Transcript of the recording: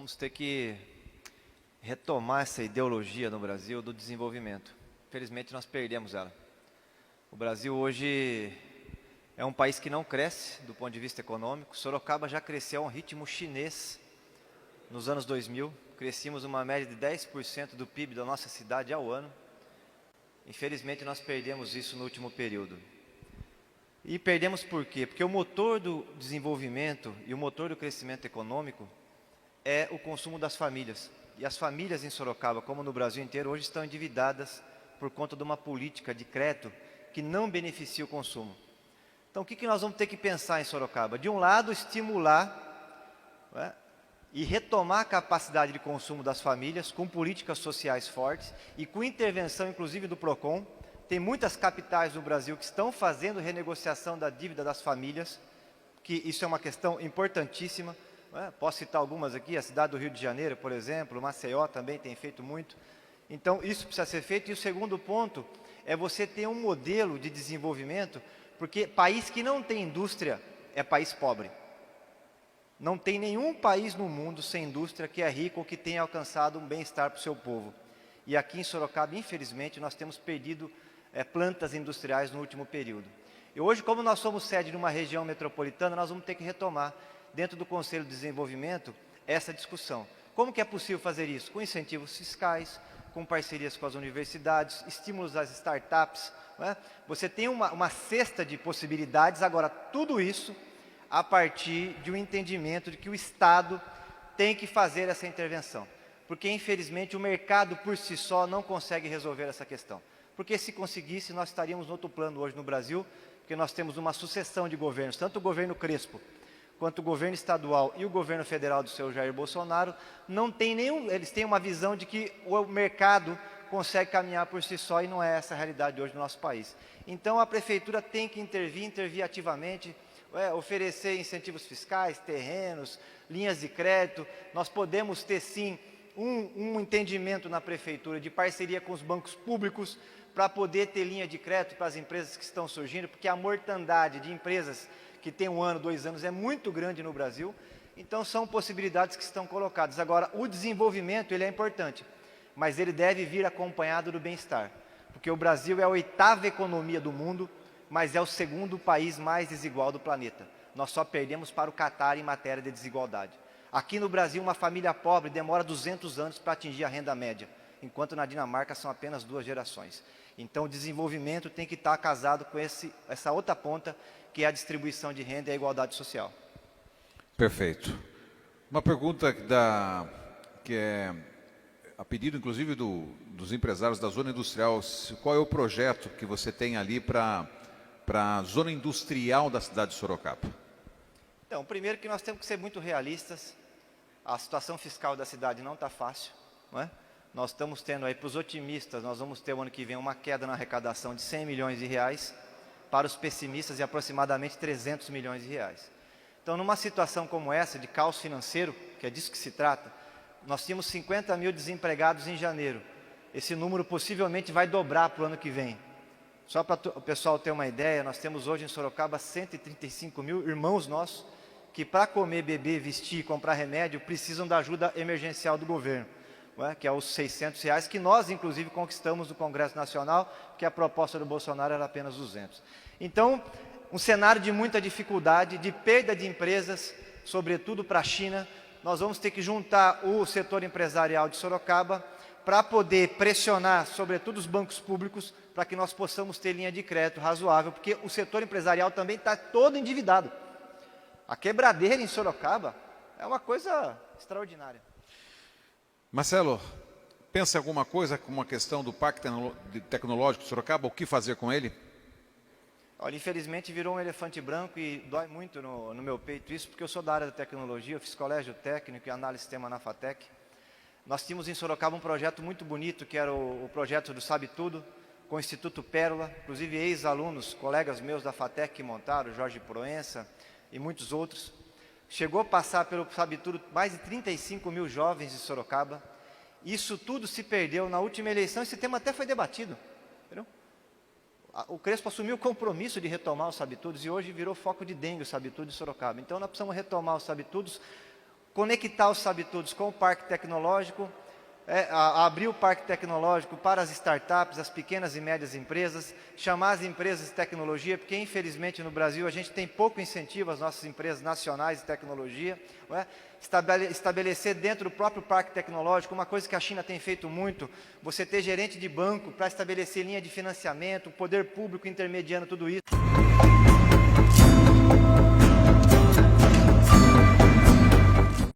vamos ter que retomar essa ideologia no Brasil do desenvolvimento. Infelizmente, nós perdemos ela. O Brasil hoje é um país que não cresce do ponto de vista econômico. Sorocaba já cresceu a um ritmo chinês nos anos 2000. Crescimos uma média de 10% do PIB da nossa cidade ao ano. Infelizmente, nós perdemos isso no último período. E perdemos por quê? Porque o motor do desenvolvimento e o motor do crescimento econômico é o consumo das famílias. E as famílias em Sorocaba, como no Brasil inteiro, hoje estão endividadas por conta de uma política de crédito que não beneficia o consumo. Então, o que nós vamos ter que pensar em Sorocaba? De um lado, estimular, né, e retomar a capacidade de consumo das famílias com políticas sociais fortes e com intervenção, inclusive, do PROCON. Tem muitas capitais no Brasil que estão fazendo renegociação da dívida das famílias, que isso é uma questão importantíssima. Posso citar algumas aqui, a cidade do Rio de Janeiro, por exemplo, Maceió também tem feito muito. Então, isso precisa ser feito. E o segundo ponto é você ter um modelo de desenvolvimento, porque país que não tem indústria é país pobre. Não tem nenhum país no mundo sem indústria que é rico ou que tenha alcançado um bem-estar para o seu povo. E aqui em Sorocaba, infelizmente, nós temos perdido plantas industriais no último período. E hoje, como nós somos sede de uma região metropolitana, nós vamos ter que retomar, dentro do Conselho de Desenvolvimento, essa discussão. Como que é possível fazer isso? Com incentivos fiscais, com parcerias com as universidades, estímulos às startups. Né? Você tem uma cesta de possibilidades, agora, tudo isso a partir de um entendimento de que o Estado tem que fazer essa intervenção. Porque, infelizmente, o mercado por si só não consegue resolver essa questão. Porque se conseguisse, nós estaríamos no outro plano hoje no Brasil, porque nós temos uma sucessão de governos, tanto o governo Crespo, quanto o governo estadual e o governo federal do seu Jair Bolsonaro, não tem nenhum, eles têm uma visão de que o mercado consegue caminhar por si só e não é essa a realidade hoje do nosso país. Então, a prefeitura tem que intervir ativamente, oferecer incentivos fiscais, terrenos, linhas de crédito. Nós podemos ter, sim, um entendimento na prefeitura de parceria com os bancos públicos para poder ter linha de crédito para as empresas que estão surgindo, porque a mortandade de empresas que tem 1 ano, 2 anos é muito grande no Brasil. Então, são possibilidades que estão colocadas. Agora, o desenvolvimento ele é importante, mas ele deve vir acompanhado do bem-estar, porque o Brasil é a 8ª economia do mundo, mas é o 2º país mais desigual do planeta. Nós só perdemos para o Catar em matéria de desigualdade. Aqui no Brasil, uma família pobre demora 200 anos para atingir a renda média, enquanto na Dinamarca são apenas 2 gerações. Então, o desenvolvimento tem que estar casado com essa outra ponta, que é a distribuição de renda e a igualdade social. Perfeito. Uma pergunta que é a pedido, inclusive, dos empresários da zona industrial. Qual é o projeto que você tem ali para a zona industrial da cidade de Sorocaba? Então, primeiro que nós temos que ser muito realistas. A situação fiscal da cidade não está fácil, não é? Nós estamos tendo aí, para os otimistas, nós vamos ter o ano que vem uma queda na arrecadação de 100 milhões de reais, para os pessimistas de aproximadamente 300 milhões de reais. Então, numa situação como essa, de caos financeiro, que é disso que se trata, nós tínhamos 50 mil desempregados em janeiro. Esse número possivelmente vai dobrar para o ano que vem. Só para o pessoal ter uma ideia, nós temos hoje em Sorocaba 135 mil irmãos nossos, que para comer, beber, vestir e comprar remédio, precisam da ajuda emergencial do governo, que é os 600 reais, que nós, inclusive, conquistamos do Congresso Nacional, que a proposta do Bolsonaro era apenas 200. Então, um cenário de muita dificuldade, de perda de empresas, sobretudo para a China. Nós vamos ter que juntar o setor empresarial de Sorocaba para poder pressionar, sobretudo, os bancos públicos, para que nós possamos ter linha de crédito razoável, porque o setor empresarial também está todo endividado. A quebradeira em Sorocaba é uma coisa extraordinária. Marcelo, pensa em alguma coisa com uma questão do Parque Tecnológico de Sorocaba, o que fazer com ele? Olha, infelizmente virou um elefante branco e dói muito no meu peito isso, porque eu sou da área da tecnologia, eu fiz colégio técnico e análise de sistema na FATEC. Nós tínhamos em Sorocaba um projeto muito bonito, que era o projeto do Sabe Tudo, com o Instituto Pérola, inclusive ex-alunos, colegas meus da FATEC que montaram, Jorge Proença e muitos outros. Chegou a passar pelo Sabe Tudo mais de 35 mil jovens de Sorocaba. Isso tudo se perdeu na última eleição, esse tema até foi debatido. Entendeu? O Crespo assumiu o compromisso de retomar os Sabe Tudos e hoje virou foco de dengue o Sabe Tudo de Sorocaba. Então nós precisamos retomar os Sabe Tudos conectar os Sabitudos com o parque tecnológico, abrir o parque tecnológico para as startups, as pequenas e médias empresas, chamar as empresas de tecnologia, porque infelizmente no Brasil a gente tem pouco incentivo às nossas empresas nacionais de tecnologia, não é? Estabelecer dentro do próprio parque tecnológico, uma coisa que a China tem feito muito, você ter gerente de banco para estabelecer linha de financiamento, o poder público intermediando tudo isso.